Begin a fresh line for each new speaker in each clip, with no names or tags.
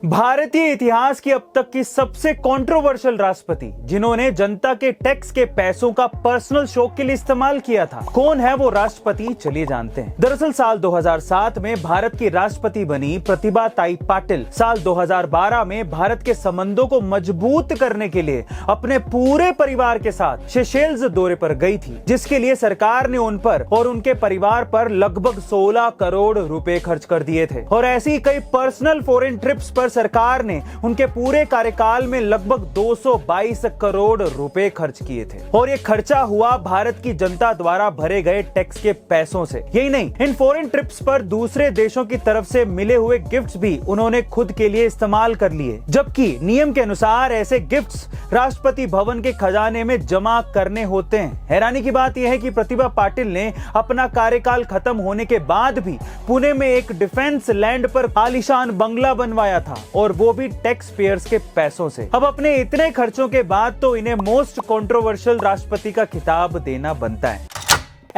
भारतीय इतिहास की अब तक की सबसे कंट्रोवर्शियल राष्ट्रपति जिन्होंने जनता के टैक्स के पैसों का पर्सनल शौक के लिए इस्तेमाल किया था, कौन है वो राष्ट्रपति, चलिए जानते हैं। दरअसल साल 2007 में भारत की राष्ट्रपति बनी प्रतिभाताई पाटिल साल 2012 में भारत के संबंधों को मजबूत करने के लिए अपने पूरे परिवार के साथ सेशेल्स दौरे पर गई थी, जिसके लिए सरकार ने उन पर और उनके परिवार पर लगभग 16 करोड़ रुपए खर्च कर दिए थे। और ऐसी कई पर्सनल फॉरेन ट्रिप्स पर सरकार ने उनके पूरे कार्यकाल में लगभग 222 करोड़ रुपए खर्च किए थे। और ये खर्चा हुआ भारत की जनता द्वारा भरे गए टैक्स के पैसों से। यही नहीं, इन फॉरेन ट्रिप्स पर दूसरे देशों की तरफ से मिले हुए गिफ्ट्स भी उन्होंने खुद के लिए इस्तेमाल कर लिए, जबकि नियम के अनुसार ऐसे गिफ्ट्स राष्ट्रपति भवन के खजाने में जमा करने होते हैं। हैरानी की बात यह है कि प्रतिभा पाटिल ने अपना कार्यकाल खत्म होने के बाद भी पुणे में एक डिफेंस लैंड पर आलीशान बंगला बनवाया था, और वो भी टैक्स पेयर्स के पैसों से। अब अपने इतने खर्चों के बाद तो इन्हें मोस्ट कंट्रोवर्शियल राष्ट्रपति का खिताब देना बनता है।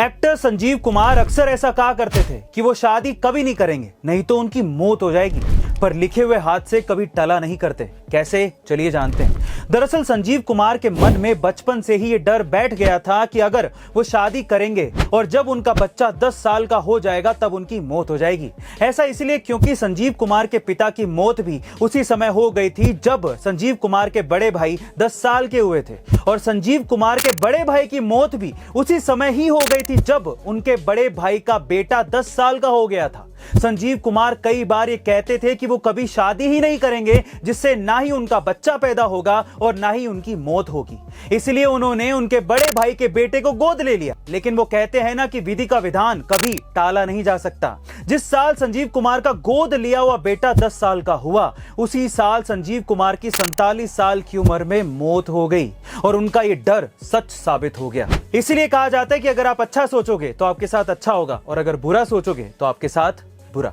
एक्टर संजीव कुमार अक्सर ऐसा कहा करते थे कि वो शादी कभी नहीं करेंगे, नहीं तो उनकी मौत हो जाएगी, पर लिखे हुए हाथ से कभी टला नहीं करते। कैसे, चलिए जानते हैं। दरअसल संजीव कुमार के मन में बचपन से ही ये डर बैठ गया था कि अगर वो शादी करेंगे और जब उनका बच्चा 10 साल का हो जाएगा तब उनकी मौत हो जाएगी। ऐसा इसलिए क्योंकि संजीव कुमार के पिता की मौत भी उसी समय हो गई थी जब संजीव कुमार के बड़े भाई 10 साल के हुए थे, और संजीव कुमार के बड़े भाई की मौत भी उसी समय ही हो गई थी जब उनके बड़े भाई का बेटा 10 साल का हो गया था। संजीव कुमार कई बार ये कहते थे कि वो कभी शादी ही नहीं करेंगे, जिससे ना ही उनका बच्चा पैदा होगा और ना ही उनकी मौत होगी। इसलिए उन्होंने उनके बड़े भाई के बेटे को गोद ले लिया। लेकिन वो कहते हैं ना कि विधि का विधान कभी टाला नहीं जा सकता। जिस साल संजीव कुमार का गोद लिया हुआ बेटा 10 साल का हुआ, उसी साल संजीव कुमार की 47 साल की उम्र में मौत हो गई, और उनका ये डर सच साबित हो गया। इसलिए कहा जाता है कि अगर आप अच्छा सोचोगे तो आपके साथ अच्छा होगा, और अगर बुरा सोचोगे तो आपके साथ बुरा।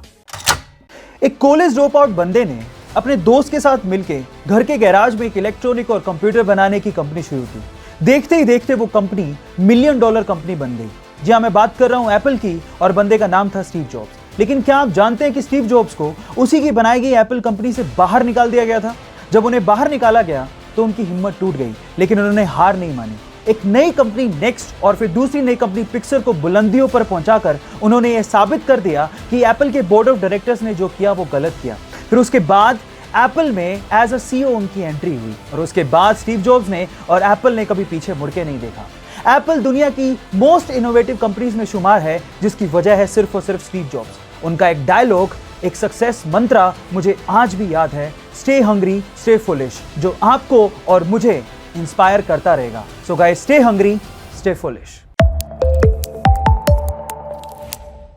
एक कॉलेज ड्रॉप आउट बंदे ने अपने दोस्त के साथ मिलकर घर के गैराज में एक इलेक्ट्रॉनिक और कंप्यूटर बनाने की कंपनी शुरू की। देखते ही देखते वो कंपनी $1 मिलियन कंपनी बन गई। जी हाँ, मैं बात कर रहा हूं एप्पल की, और बंदे का नाम था स्टीव जॉब्स। लेकिन क्या आप जानते हैं कि स्टीव जॉब्स को उसी की बनाई गई एप्पल कंपनी से बाहर निकाल दिया गया था। जब उन्हें बाहर निकाला गया तो उनकी हिम्मत टूट गई, लेकिन उन्होंने हार नहीं मानी। एक नई कंपनी नेक्स्ट और फिर दूसरी नई कंपनी पिक्सर को बुलंदियों पर पहुंचाकर उन्होंने यह साबित कर दिया कि एप्पल के बोर्ड ऑफ डायरेक्टर्स ने जो किया वो गलत किया। फिर उसके बाद एप्पल में एज अ CEO उनकी एंट्री हुई, और उसके बाद स्टीव जॉब्स ने और एप्पल ने कभी पीछे मुड़ के नहीं देखा। एप्पल दुनिया की मोस्ट इनोवेटिव कंपनीज में शुमार है, जिसकी वजह है सिर्फ और सिर्फ स्टीव जॉब्स। उनका एक डायलॉग, एक सक्सेस मंत्रा मुझे आज भी याद है, स्टे हंग्री स्टे फुलिश, जो आपको और मुझे इंस्पायर करता रहेगा। So guys, stay hungry stay foolish.